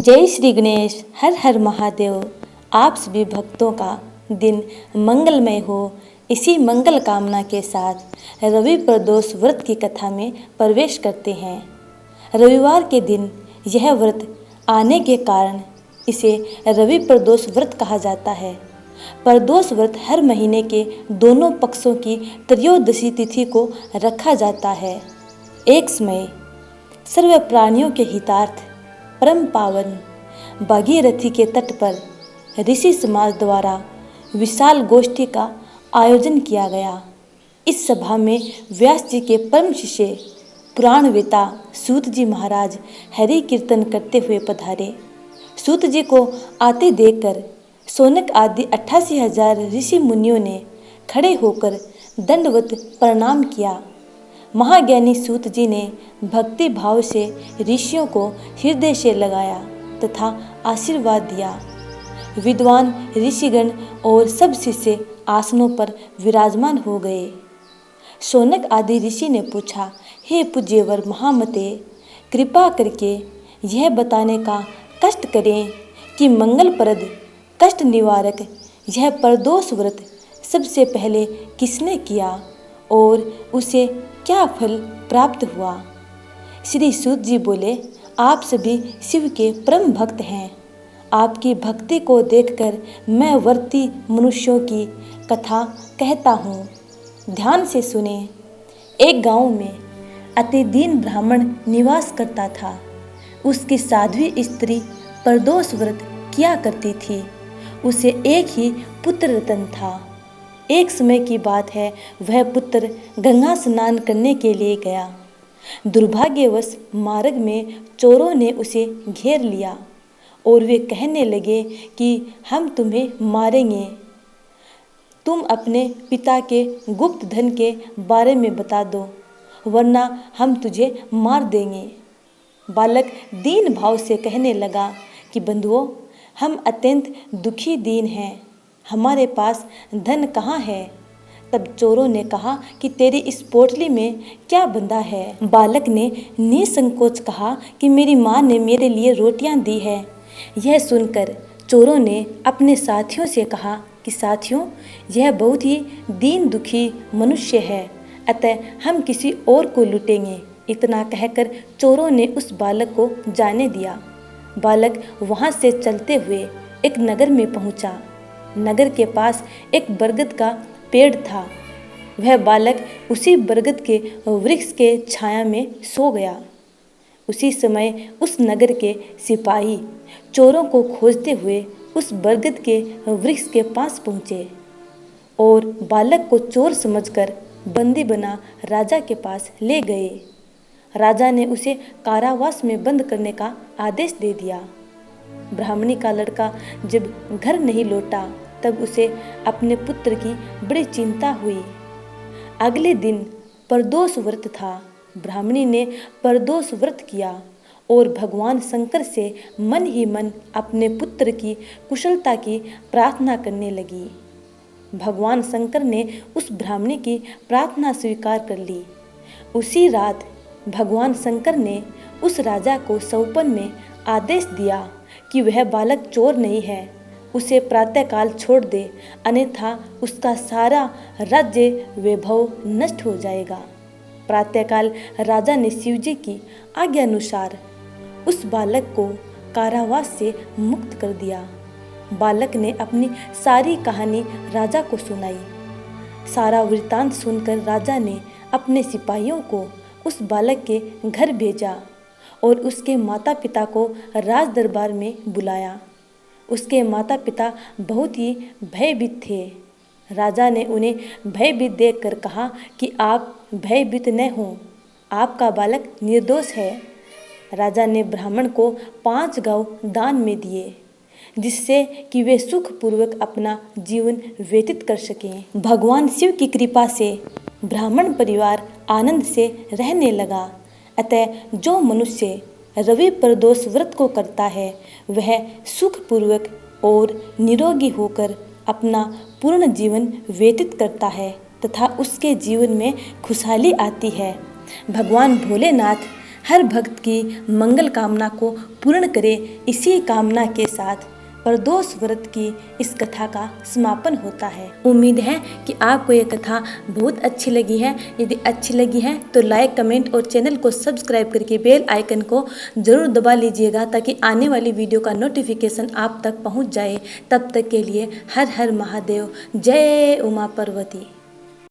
जय श्री गणेश। हर हर महादेव। आप सभी भक्तों का दिन मंगलमय हो। इसी मंगल कामना के साथ रवि प्रदोष व्रत की कथा में प्रवेश करते हैं। रविवार के दिन यह व्रत आने के कारण इसे रवि प्रदोष व्रत कहा जाता है। प्रदोष व्रत हर महीने के दोनों पक्षों की त्रयोदशी तिथि को रखा जाता है। एक समय सर्व प्राणियों के हितार्थ परम पावन भागीरथी के तट पर ऋषि समाज द्वारा विशाल गोष्ठी का आयोजन किया गया। इस सभा में व्यास जी के परम शिष्य पुराणवेता सूत जी महाराज हरि कीर्तन करते हुए पधारे। सूत जी को आते देखकर शौनक आदि 88,000 ऋषि मुनियों ने खड़े होकर दंडवत प्रणाम किया। महाज्ञानी सूत जी ने भक्ति भाव से ऋषियों को हृदय से लगाया तथा आशीर्वाद दिया। विद्वान ऋषिगण और सब शिष्य आसनों पर विराजमान हो गए। शौनक आदि ऋषि ने पूछा, हे पूज्यवर महामते, कृपा करके यह बताने का कष्ट करें कि मंगलप्रद कष्ट निवारक यह प्रदोष व्रत सबसे पहले किसने किया और उसे क्या फल प्राप्त हुआ। श्री सूत जी बोले, आप सभी शिव के परम भक्त हैं। आपकी भक्ति को देखकर मैं व्रती मनुष्यों की कथा कहता हूँ। ध्यान से सुने। एक गांव में अति दीन ब्राह्मण निवास करता था। उसकी साध्वी स्त्री प्रदोष व्रत किया करती थी। उसे एक ही पुत्र रतन था। एक समय की बात है, वह पुत्र गंगा स्नान करने के लिए गया। दुर्भाग्यवश मार्ग में चोरों ने उसे घेर लिया और वे कहने लगे कि हम तुम्हें मारेंगे। तुम अपने पिता के गुप्त धन के बारे में बता दो, वरना हम तुझे मार देंगे। बालक दीन भाव से कहने लगा कि बंधुओं, हम अत्यंत दुखी दीन हैं, हमारे पास धन कहाँ है। तब चोरों ने कहा कि तेरी इस पोटली में क्या बंधा है। बालक ने निसंकोच कहा कि मेरी माँ ने मेरे लिए रोटियां दी है। यह सुनकर चोरों ने अपने साथियों से कहा कि साथियों, यह बहुत ही दीन दुखी मनुष्य है, अतः हम किसी और को लूटेंगे। इतना कहकर चोरों ने उस बालक को जाने दिया। बालक वहाँ से चलते हुए एक नगर में पहुँचा। नगर के पास एक बरगद का पेड़ था। वह बालक उसी बरगद के वृक्ष के छाया में सो गया। उसी समय उस नगर के सिपाही चोरों को खोजते हुए उस बरगद के वृक्ष के पास पहुँचे और बालक को चोर समझकर बंदी बना राजा के पास ले गए। राजा ने उसे कारावास में बंद करने का आदेश दे दिया। ब्राह्मणी का लड़का जब घर नहीं लौटा तब उसे अपने पुत्र की बड़ी चिंता हुई। अगले दिन प्रदोष व्रत था। ब्राह्मणी ने प्रदोष व्रत किया और भगवान शंकर से मन ही मन अपने पुत्र की कुशलता की प्रार्थना करने लगी। भगवान शंकर ने उस ब्राह्मणी की प्रार्थना स्वीकार कर ली। उसी रात भगवान शंकर ने उस राजा को सौपन में आदेश दिया कि वह बालक चोर नहीं है, उसे प्रातःकाल छोड़ दे, अन्यथा उसका सारा राज्य वैभव नष्ट हो जाएगा। प्रातःकाल राजा ने शिवजी की आज्ञा अनुसार उस बालक को कारावास से मुक्त कर दिया। बालक ने अपनी सारी कहानी राजा को सुनाई। सारा वृत्तांत सुनकर राजा ने अपने सिपाहियों को उस बालक के घर भेजा और उसके माता पिता को राज दरबार में बुलाया। उसके माता पिता बहुत ही भयभीत थे। राजा ने उन्हें भयभीत देखकर कहा कि आप भयभीत न हों, आपका बालक निर्दोष है। राजा ने ब्राह्मण को 5 गांव दान में दिए, जिससे कि वे सुखपूर्वक अपना जीवन व्यतीत कर सकें। भगवान शिव की कृपा से ब्राह्मण परिवार आनंद से रहने लगा। अतः जो मनुष्य रवि प्रदोष व्रत को करता है, वह सुखपूर्वक और निरोगी होकर अपना पूर्ण जीवन व्यतीत करता है तथा उसके जीवन में खुशहाली आती है। भगवान भोलेनाथ हर भक्त की मंगल कामना को पूर्ण करे। इसी कामना के साथ प्रदोष व्रत की इस कथा का समापन होता है। उम्मीद है कि आपको ये कथा बहुत अच्छी लगी है। यदि अच्छी लगी है तो लाइक, कमेंट और चैनल को सब्सक्राइब करके बेल आइकन को ज़रूर दबा लीजिएगा, ताकि आने वाली वीडियो का नोटिफिकेशन आप तक पहुंच जाए। तब तक के लिए हर हर महादेव। जय उमा पार्वती।